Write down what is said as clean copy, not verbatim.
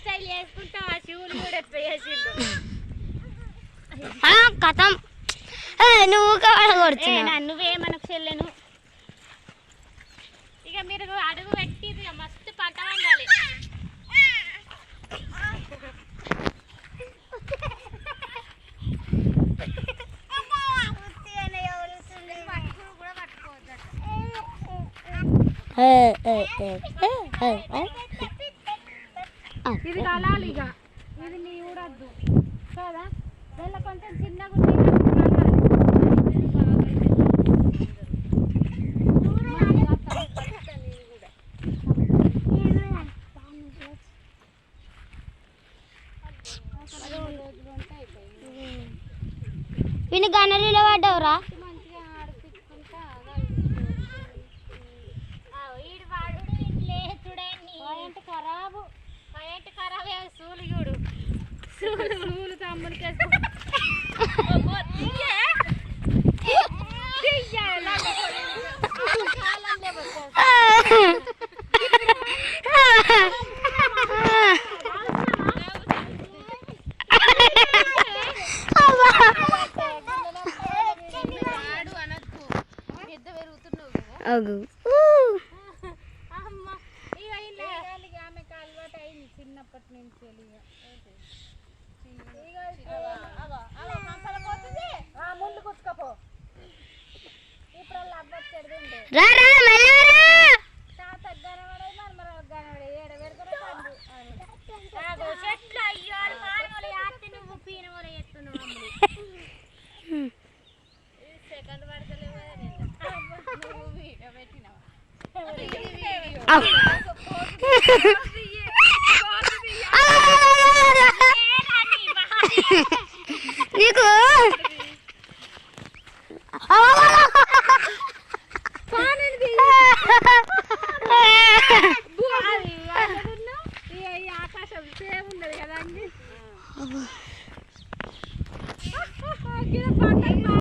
style చేసుకుంటా ఆ షూలు కూడా ఎట్లా చేసిండు కథం నువ్వు నువ్వే మనకు చెల్లెను ఇక మీరు అడుగు పెట్టి మస్తు పంట వండాలి ఇది కలాలి ఇక ఇది నీ ఊడద్దు కదా వెళ్ళ కొంచెం చిన్నగా విని గన్నెలో పడ్డావురా ఖరాబు ఖరాబ్ సూలు చూడు సూలు తమ్ముడికి అగు ఆమెకు అలవాటు అయింది చిన్నప్పటి నుంచి ముందు కూర్చుకోపో ఇప్పుడు వాళ్ళు అవ్వచ్చేది ఉండే తగ్గనవాడే మన గనవాడే ఏడ పెడతారు చెట్లు అయ్యో పానమూల యాత్తి నువ్వు పీనమూల ఎత్తున్నావు సెకండ్ పడతలేవు నువ్వు వీడియో పెట్టినావా నీకు ఆకాశం సేమ్ ఉండదు కదా అండి